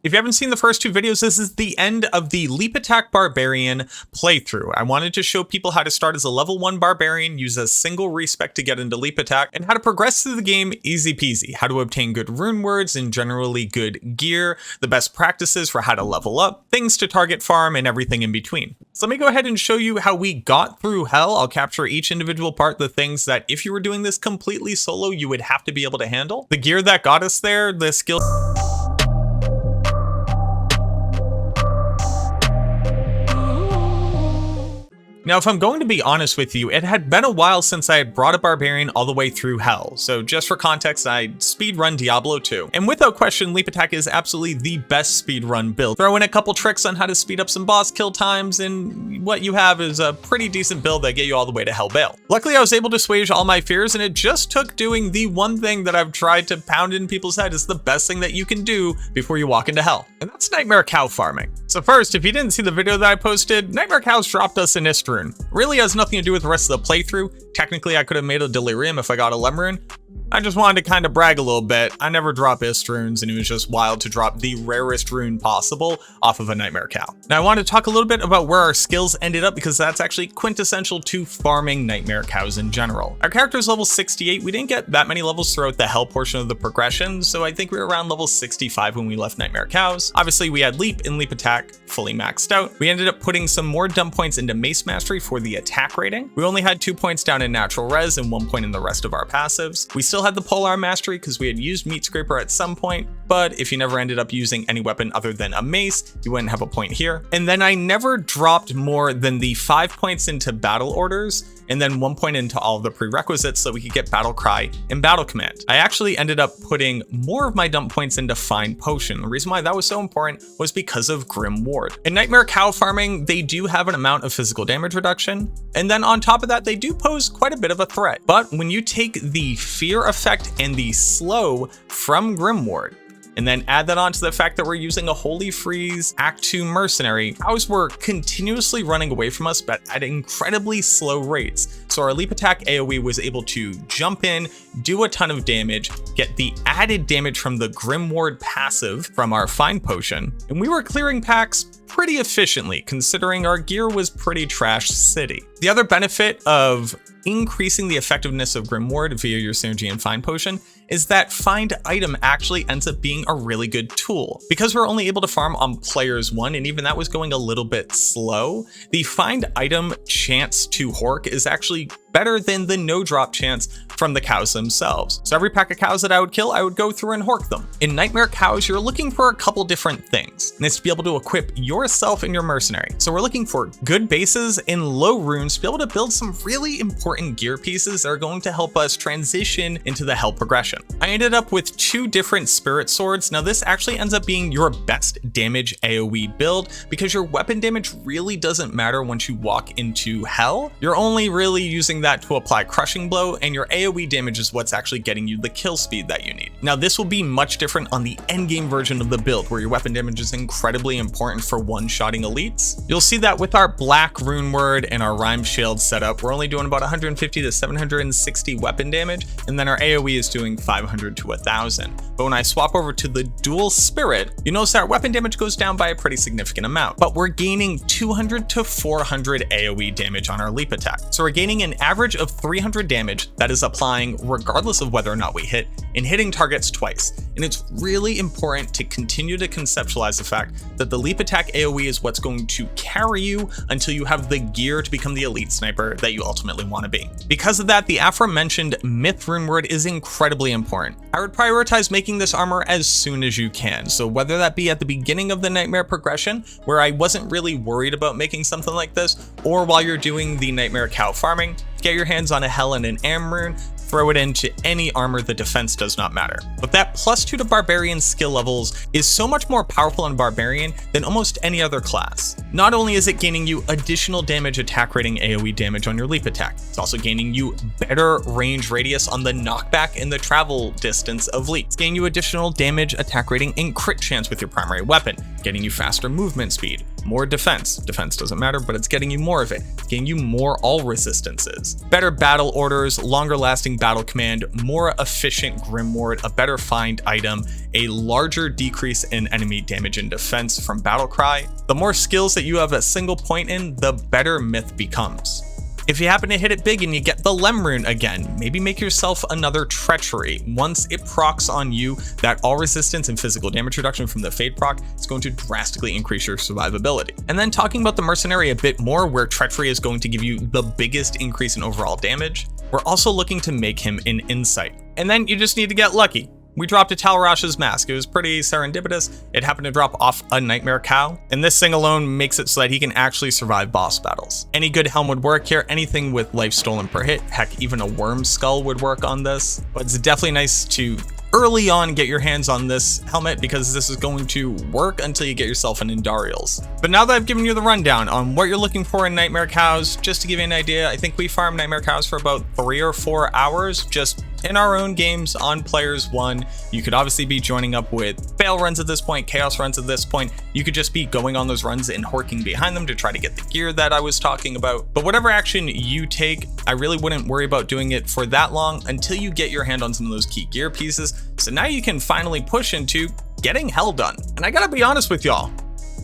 If you haven't seen the first two videos, this is the end of the Leap Attack Barbarian playthrough. I wanted to show people how to start as a level 1 Barbarian, use a single respec to get into Leap Attack, and how to progress through the game easy peasy, how to obtain good rune words and generally good gear, the best practices for how to level up, things to target farm, and everything in between. So let me go ahead and show you how we got through hell. I'll capture each individual part, the things that if you were doing this completely solo, you would have to be able to handle. The gear that got us there, the skill... Now, if I'm going to be honest with you, it had been a while since I had brought a barbarian all the way through hell. So just for context, I speedrun Diablo 2. And without question, Leap Attack is absolutely the best speedrun build. Throw in a couple tricks on how to speed up some boss kill times, and what you have is a pretty decent build that get you all the way to Hellbale. Luckily, I was able to assuage all my fears, and it just took doing the one thing that I've tried to pound in people's head is the best thing that you can do before you walk into hell. And that's Nightmare Cow farming. So first, if you didn't see the video that I posted, Nightmare Cows dropped us an Ist rune. Really has nothing to do with the rest of the playthrough. Technically, I could have made a Delirium if I got a Lem rune. I just wanted to kind of brag a little bit. I never drop Ist runes, and it was just wild to drop the rarest rune possible off of a Nightmare Cow. Now, I want to talk a little bit about where our skills ended up, because that's actually quintessential to farming Nightmare Cows in general. Our character is level 68. We didn't get that many levels throughout the hell portion of the progression, so I think we were around level 65 when we left Nightmare Cows. Obviously, we had Leap and Leap Attack fully maxed out. We ended up putting some more dump points into Mace Mastery for the attack rating. We only had 2 points down in Natural Res and 1 point in the rest of our passives. We still had the Polar Mastery because we had used Meat Scraper at some point, but if you never ended up using any weapon other than a mace, you wouldn't have a point here. And then I never dropped more than the 5 points into battle orders, and then 1 point into all of the prerequisites so we could get Battle Cry and Battle Command. I actually ended up putting more of my dump points into Find Potion. The reason why that was so important was because of Grim Ward. In Nightmare Cow farming, they do have an amount of physical damage reduction, and then on top of that, they do pose quite a bit of a threat. But when you take the fear effect and the slow from Grim Ward, and then add that on to the fact that we're using a Holy Freeze Act 2 mercenary, cows were continuously running away from us, but at incredibly slow rates. So our Leap Attack AoE was able to jump in, do a ton of damage, get the added damage from the Grim Ward passive from our Find Potion, and we were clearing packs pretty efficiently, considering our gear was pretty trash city. The other benefit of increasing the effectiveness of Grim Ward via your Synergy and Find Potion is that Find Item actually ends up being a really good tool. Because we're only able to farm on players 1, and even that was going a little bit slow, the Find Item chance to Hork is actually better than the no drop chance from the cows themselves. So every pack of cows that I would kill, I would go through and Hork them. In Nightmare Cows, you're looking for a couple different things, and it's to be able to equip yourself and your mercenary. So we're looking for good bases and low runes to be able to build some really important gear pieces that are going to help us transition into the hell progression. I ended up with 2 different spirit swords. Now this actually ends up being your best damage AoE build, because your weapon damage really doesn't matter once you walk into hell. You're only really using that to apply crushing blow, and your AoE damage is what's actually getting you the kill speed that you need. Now this will be much different on the endgame version of the build, where your weapon damage is incredibly important for one-shotting elites. You'll see that with our Black Rune Word and our Rhyme Shield setup, we're only doing about 150 to 760 weapon damage, and then our AoE is doing 500 to 1000. But when I swap over to the Dual Spirit, you notice that our weapon damage goes down by a pretty significant amount, but we're gaining 200 to 400 AoE damage on our Leap Attack. So we're gaining an average of 300 damage that is applying regardless of whether or not we hit, and hitting targets twice. And it's really important to continue to conceptualize the fact that the Leap Attack AoE is what's going to carry you until you have the gear to become the elite sniper that you ultimately want to be. Because of that, the aforementioned Myth Rune Word is incredibly important. I would prioritize making this armor as soon as you can. So whether that be at the beginning of the Nightmare progression, where I wasn't really worried about making something like this, or while you're doing the Nightmare Cow farming, get your hands on a Hell and an Am rune, throw it into any armor, the defense does not matter. But that +2 to Barbarian skill levels is so much more powerful in Barbarian than almost any other class. Not only is it gaining you additional damage attack rating AoE damage on your Leap Attack, it's also gaining you better range radius on the knockback and the travel distance of Leap. It's gaining you additional damage attack rating and crit chance with your primary weapon. getting you faster movement speed, more defense. Defense doesn't matter, but it's getting you more of it, getting you more all resistances, better battle orders, longer lasting battle command, more efficient Grimward, a better find item, a larger decrease in enemy damage and defense from battle cry. The more skills that you have a single point in, the better Myth becomes. If you happen to hit it big and you get the Lem rune again, maybe make yourself another Treachery. Once it procs on you, that all resistance and physical damage reduction from the Fade proc is going to drastically increase your survivability. And then talking about the Mercenary a bit more, where Treachery is going to give you the biggest increase in overall damage, we're also looking to make him an Insight. And then you just need to get lucky. We dropped a Talrash's Mask. It was pretty serendipitous. It happened to drop off a Nightmare Cow, and this thing alone makes it so that he can actually survive boss battles. Any good helm would work here, anything with life stolen per hit, heck, even a Worm Skull would work on this. But it's definitely nice to early on get your hands on this helmet, because this is going to work until you get yourself an Endariel's. But now that I've given you the rundown on what you're looking for in Nightmare Cows, just to give you an idea, I think we farmed Nightmare Cows for about 3 or 4 hours just in our own games on Players 1. You could obviously be joining up with fail runs at this point, chaos runs at this point. You could just be going on those runs and horking behind them to try to get the gear that I was talking about. But whatever action you take, I really wouldn't worry about doing it for that long until you get your hand on some of those key gear pieces. So now you can finally push into getting hell done. And I gotta be honest with y'all,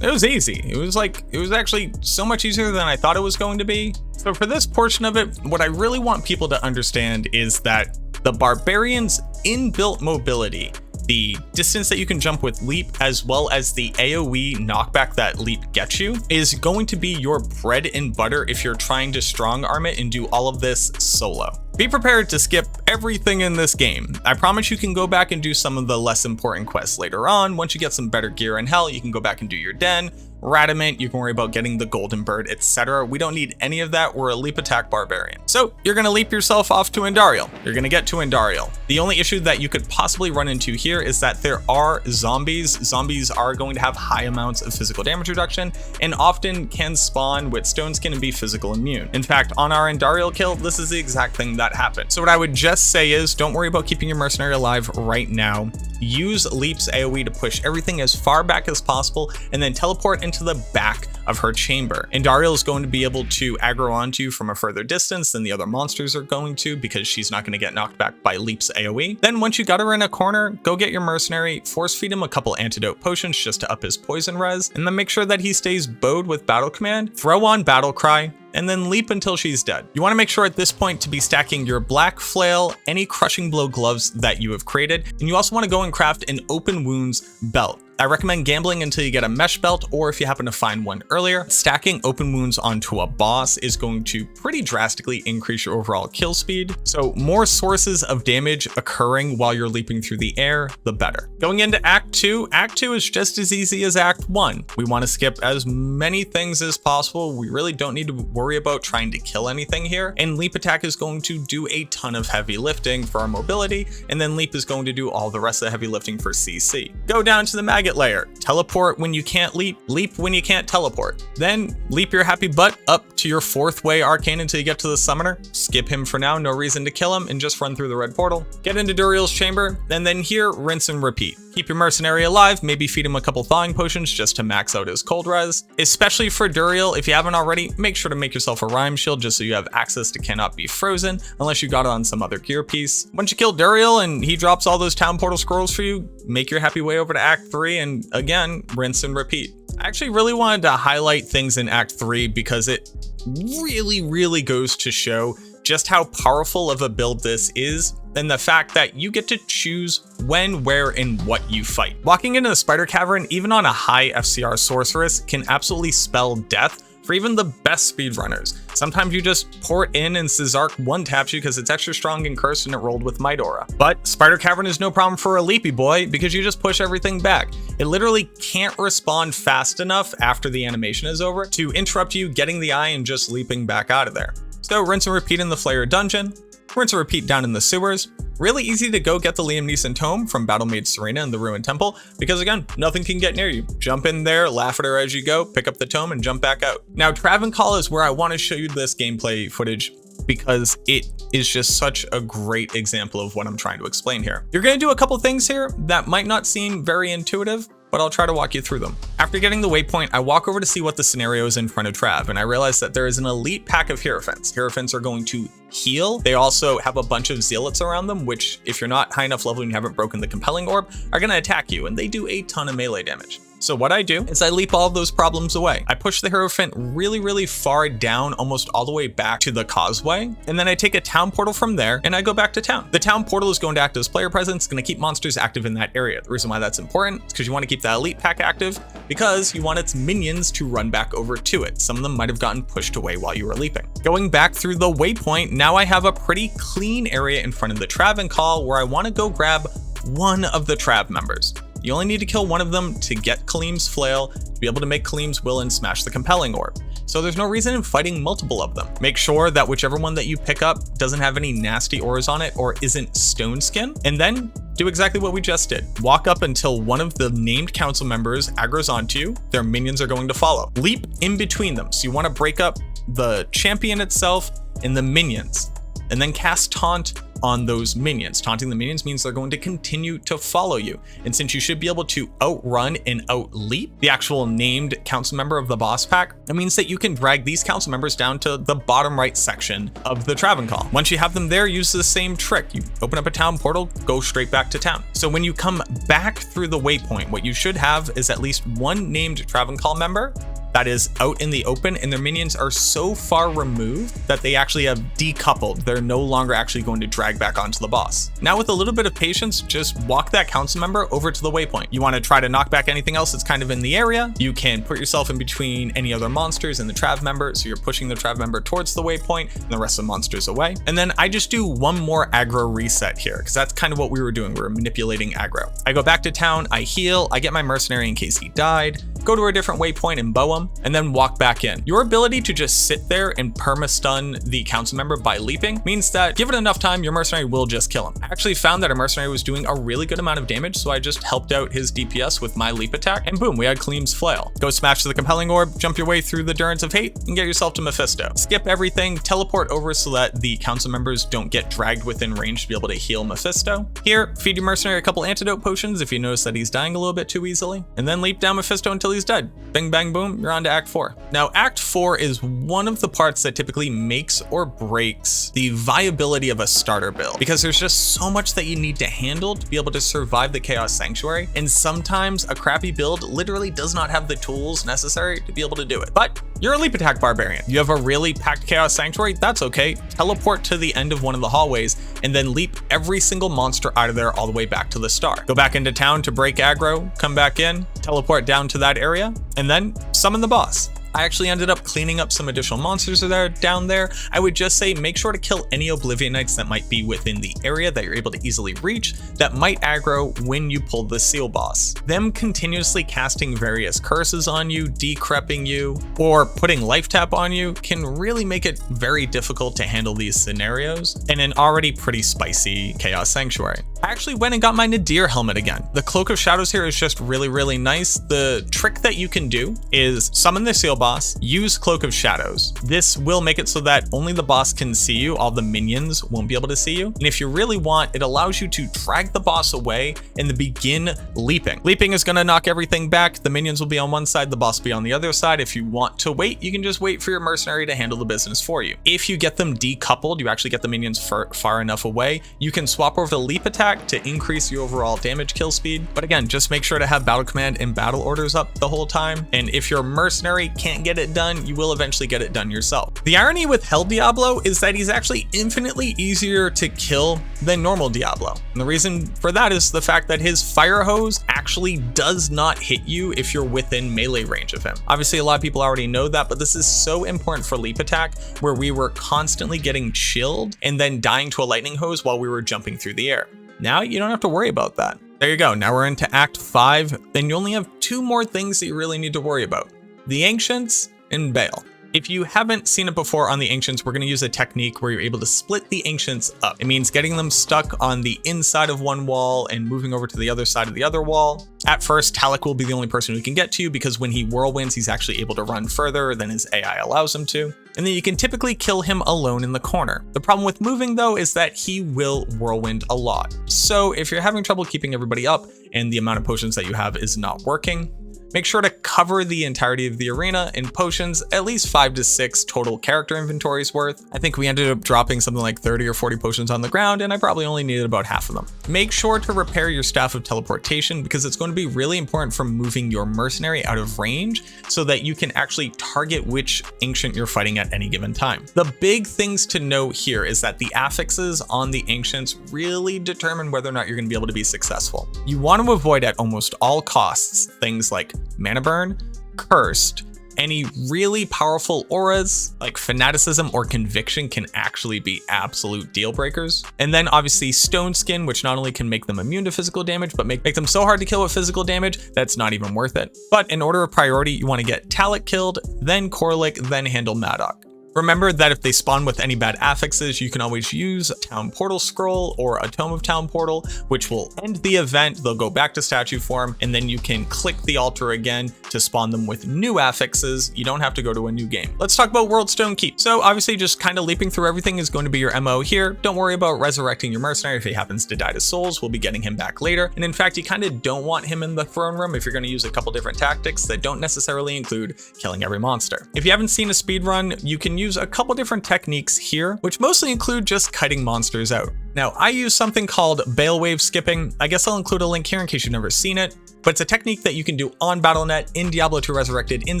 it was easy. It was actually so much easier than I thought it was going to be. So for this portion of it, what I really want people to understand is that the Barbarian's inbuilt mobility, the distance that you can jump with Leap, as well as the AoE knockback that Leap gets you, is going to be your bread and butter if you're trying to strong arm it and do all of this solo. Be prepared to skip everything in this game. I promise you can go back and do some of the less important quests later on. Once you get some better gear in hell, you can go back and do your den, Radamant, you can worry about getting the Golden Bird, etc. We don't need any of that. We're a Leap Attack Barbarian. So you're gonna leap yourself off to Endariel. You're gonna get to Endariel. The only issue that you could possibly run into here is that there are zombies. Zombies are going to have high amounts of physical damage reduction and often can spawn with stone skin and be physical immune. In fact, on our Endariel kill, this is the exact thing that happened. So what I would just say is, don't worry about keeping your mercenary alive right now. Use Leap's AoE to push everything as far back as possible and then teleport into the back of her chamber. Endariel is going to be able to aggro onto you from a further distance than the other monsters are going to, because she's not going to get knocked back by Leap's AoE. Then once you got her in a corner, go get your mercenary, force feed him a couple antidote potions just to up his poison res, and then make sure that he stays bowed with battle command, throw on battle cry, and then leap until she's dead. You want to make sure at this point to be stacking your black flail, any crushing blow gloves that you have created, and you also want to go and craft an open wounds belt. I recommend gambling until you get a mesh belt, or if you happen to find one earlier. Stacking open wounds onto a boss is going to pretty drastically increase your overall kill speed. So more sources of damage occurring while you're leaping through the air, the better. Going into Act 2, Act 2 is just as easy as Act 1. We want to skip as many things as possible. We really don't need to worry about trying to kill anything here. And Leap Attack is going to do a ton of heavy lifting for our mobility, and then Leap is going to do all the rest of the heavy lifting for CC. Go down to the maggot layer, teleport when you can't leap, leap when you can't teleport. Then leap your happy butt up to your 4th way arcane until you get to the summoner. Skip him for now, no reason to kill him, and just run through the red portal. Get into Duriel's chamber, and then here, rinse and repeat. Keep your mercenary alive, maybe feed him a couple thawing potions just to max out his cold res. Especially for Duriel, if you haven't already, make sure to make yourself a rhyme shield just so you have access to cannot be frozen, unless you got it on some other gear piece. Once you kill Duriel and he drops all those town portal scrolls for you, make your happy way over to Act 3 and again, rinse and repeat. I actually really wanted to highlight things in Act 3 because it really goes to show just how powerful of a build this is, and the fact that you get to choose when, where, and what you fight. Walking into the Spider Cavern, even on a high FCR sorceress, can absolutely spell death for even the best speedrunners. Sometimes you just port in and Cesark one-taps you because it's extra strong and cursed and it rolled with Might Aura. But Spider Cavern is no problem for a Leapy boy because you just push everything back. It literally can't respond fast enough after the animation is over to interrupt you getting the eye and just leaping back out of there. So rinse and repeat in the Flayer dungeon, rinse and repeat down in the sewers. Really easy to go get the Liam Neeson tome from Battlemaid Serena in the Ruined Temple, because again, nothing can get near you. Jump in there, laugh at her as you go, pick up the tome and jump back out. Now Travancore is where I want to show you this gameplay footage because it is just such a great example of what I'm trying to explain here. You're going to do a couple things here that might not seem very intuitive, but I'll try to walk you through them. After getting the waypoint, I walk over to see what the scenario is in front of Trav, and I realize that there is an elite pack of Hierophants. Hierophants are going to heal. They also have a bunch of zealots around them, which if you're not high enough level and you haven't broken the compelling orb, are going to attack you, and they do a ton of melee damage. So what I do is I leap all of those problems away. I push the Hierophant really far down, almost all the way back to the causeway, and then I take a town portal from there and I go back to town. The town portal is going to act as player presence, going to keep monsters active in that area. The reason why that's important is because you want to keep that elite pack active because you want its minions to run back over to it. Some of them might have gotten pushed away while you were leaping. Going back through the waypoint, now I have a pretty clean area in front of the Trav and Call where I want to go grab one of the Trav members. You only need to kill one of them to get Kaleem's Flail, to be able to make Kaleem's Will and smash the compelling orb. So there's no reason in fighting multiple of them. Make sure that whichever one that you pick up doesn't have any nasty auras on it or isn't stone skin, and then do exactly what we just did. Walk up until one of the named council members aggroes onto you. Their minions are going to follow. Leap in between them. So you want to break up the champion itself and the minions, and then cast Taunt on those minions. Taunting the minions means they're going to continue to follow you. And since you should be able to outrun and outleap the actual named council member of the boss pack, that means that you can drag these council members down to the bottom right section of the Travencall. Once you have them there, use the same trick. You open up a town portal, go straight back to town. So when you come back through the waypoint, what you should have is at least one named Travencall member that is out in the open, and their minions are so far removed that they actually have decoupled. They're no longer actually going to drag back onto the boss. Now with a little bit of patience, just walk that council member over to the waypoint. You want to try to knock back anything else that's kind of in the area. You can put yourself in between any other monsters and the Trav member, so you're pushing the Trav member towards the waypoint and the rest of the monsters away. And then I just do one more aggro reset here, because that's kind of what we were doing. We were manipulating aggro. I go back to town, I heal, I get my mercenary in case he died, go to a different waypoint and bow him, and then walk back in. Your ability to just sit there and perma-stun the council member by leaping means that give it enough time, your mercenary will just kill him. I actually found that a mercenary was doing a really good amount of damage, so I just helped out his DPS with my leap attack, and boom, we had Kaleem's Flail. Go smash to the compelling orb, jump your way through the Durance of Hate, and get yourself to Mephisto. Skip everything, teleport over so that the council members don't get dragged within range to be able to heal Mephisto. Here, feed your mercenary a couple antidote potions if you notice that he's dying a little bit too easily, and then leap down Mephisto until he's dead. Bing, bang, boom, you're on to Act 4. Now, Act 4 is one of the parts that typically makes or breaks the viability of a starter build, because there's just so much that you need to handle to be able to survive the Chaos Sanctuary, and sometimes a crappy build literally does not have the tools necessary to be able to do it. But you're a Leap Attack Barbarian. You have a really packed Chaos Sanctuary, that's okay. Teleport to the end of one of the hallways, and then leap every single monster out of there all the way back to the star. Go back into town to break aggro, come back in, teleport down to that area, and then summon the boss. I actually ended up cleaning up some additional monsters that are down there. I would just say make sure to kill any Oblivionites that might be within the area that you're able to easily reach that might aggro when you pull the seal boss. Them continuously casting various curses on you, decrepping you, or putting life tap on you can really make it very difficult to handle these scenarios in an already pretty spicy Chaos Sanctuary. I actually went and got my Nadir helmet again. The Cloak of Shadows here is just really nice. The trick that you can do is summon the seal boss, use Cloak of Shadows. This will make it so that only the boss can see you, all the minions won't be able to see you. And if you really want, it allows you to drag the boss away and then begin leaping. Leaping is gonna knock everything back. The minions will be on one side, the boss will be on the other side. If you want to wait, you can just wait for your mercenary to handle the business for you. If you get them decoupled, you actually get the minions far enough away, you can swap over to Leap Attack to increase your overall damage kill speed. But again, just make sure to have battle command and battle orders up the whole time. And if your mercenary can't get it done, you will eventually get it done yourself. The irony with Hell Diablo is that he's actually infinitely easier to kill than normal Diablo. And the reason for that is the fact that his fire hose actually does not hit you if you're within melee range of him. Obviously, a lot of people already know that, but this is so important for Leap Attack, where we were constantly getting chilled and then dying to a lightning hose while we were jumping through the air. Now you don't have to worry about that. There you go. Now we're into Act 5. Then you only have two more things that you really need to worry about: the Ancients and Baal. If you haven't seen it before on the Ancients, we're going to use a technique where you're able to split the Ancients up. It means getting them stuck on the inside of one wall and moving over to the other side of the other wall. At first, Talik will be the only person who can get to you because when he whirlwinds, he's actually able to run further than his AI allows him to. And then you can typically kill him alone in the corner. The problem with moving though is that he will whirlwind a lot. So if you're having trouble keeping everybody up and the amount of potions that you have is not working, make sure to cover the entirety of the arena in potions, at least 5 to 6 total character inventories worth. I think we ended up dropping something like 30 or 40 potions on the ground, and I probably only needed about half of them. Make sure to repair your staff of teleportation because it's going to be really important for moving your mercenary out of range so that you can actually target which ancient you're fighting at any given time. The big things to note here is that the affixes on the ancients really determine whether or not you're going to be able to be successful. You want to avoid at almost all costs things like mana burn, cursed, any really powerful auras like fanaticism or conviction can actually be absolute deal breakers. And then obviously stone skin, which not only can make them immune to physical damage, but make them so hard to kill with physical damage, that's not even worth it. But in order of priority, you want to get Talik killed, then Korlik, then handle Maddock. Remember that if they spawn with any bad affixes, you can always use Town Portal Scroll or a Tome of Town Portal, which will end the event. They'll go back to statue form, and then you can click the altar again to spawn them with new affixes. You don't have to go to a new game. Let's talk about Worldstone Keep. So obviously just kind of leaping through everything is going to be your MO here. Don't worry about resurrecting your mercenary if he happens to die to souls. We'll be getting him back later. And in fact, you kind of don't want him in the throne room if you're going to use a couple different tactics that don't necessarily include killing every monster. If you haven't seen a speedrun, you can use a couple different techniques here, which mostly include just kiting monsters out. Now, I use something called Bale Wave skipping. I guess I'll include a link here in case you've never seen it, but it's a technique that you can do on Battle.net, in Diablo 2 Resurrected, in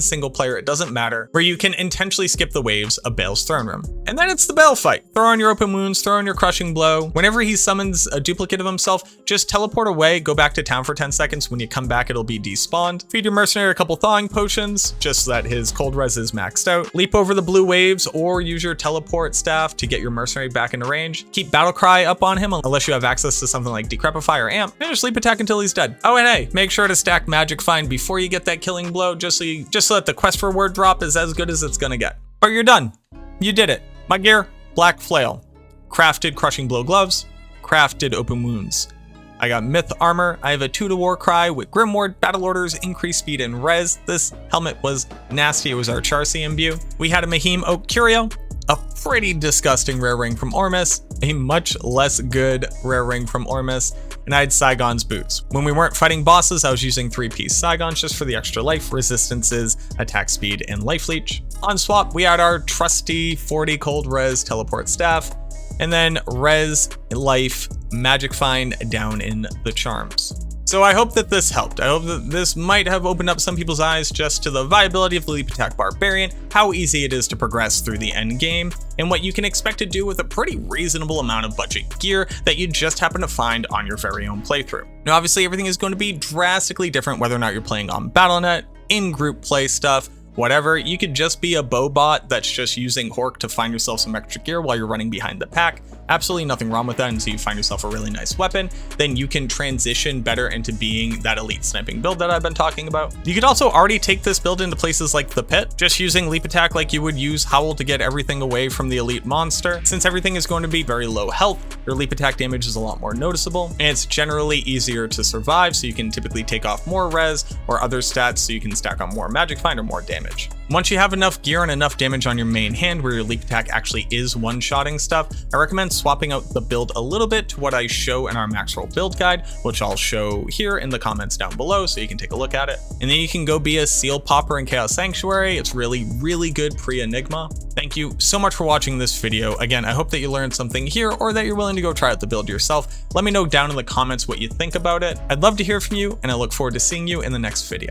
single player, it doesn't matter, where you can intentionally skip the waves of Bale's throne room. And then it's the Bale fight. Throw on your open wounds, throw on your crushing blow. Whenever he summons a duplicate of himself, just teleport away, go back to town for 10 seconds. When you come back, it'll be despawned. Feed your mercenary a couple thawing potions, just so that his cold res is maxed out. Leap over the blue waves or use your teleport staff to get your mercenary back into range. Keep battle cry up on him unless you have access to something like Decrepify or Amp. And just leap attack until he's dead. Oh, and hey, make sure to stack magic find before you get that killing blow, just so that the quest reward drop is as good as it's gonna get. But you're done. You did it. My gear, black flail. Crafted crushing blow gloves. Crafted open wounds. I got myth armor. I have a 2 to war cry with Grimward, battle orders, increased speed and res. This helmet was nasty. It was our Charcy imbue. We had a Mahim Oak Curio, a pretty disgusting rare ring from Ormus, a much less good rare ring from Ormus, and I had Saigon's boots. When we weren't fighting bosses, I was using 3-piece Saigons just for the extra life, resistances, attack speed, and life leech. On swap, we had our trusty 40 cold res teleport staff, and then res, life, magic find down in the charms. So I hope that this helped. I hope that this might have opened up some people's eyes just to the viability of the Leap Attack Barbarian, how easy it is to progress through the end game, and what you can expect to do with a pretty reasonable amount of budget gear that you just happen to find on your very own playthrough. Now obviously everything is going to be drastically different whether or not you're playing on Battle.net, in-group play stuff, whatever. You could just be a bow bot that's just using Hork to find yourself some extra gear while you're running behind the pack. Absolutely nothing wrong with that until you find yourself a really nice weapon. Then you can transition better into being that elite sniping build that I've been talking about. You could also already take this build into places like the pit, just using Leap Attack like you would use Howl to get everything away from the elite monster. Since everything is going to be very low health, your Leap Attack damage is a lot more noticeable, and it's generally easier to survive, so you can typically take off more res or other stats so you can stack on more magic find or more damage. Once you have enough gear and enough damage on your main hand where your Leap Attack actually is one-shotting stuff, I recommend swapping out the build a little bit to what I show in our max roll build guide, which I'll show here in the comments down below so you can take a look at it. And then you can go be a Seal Popper in Chaos Sanctuary. It's really, really good pre-Enigma. Thank you so much for watching this video. Again, I hope that you learned something here or that you're willing to go try out the build yourself. Let me know down in the comments what you think about it. I'd love to hear from you, and I look forward to seeing you in the next video.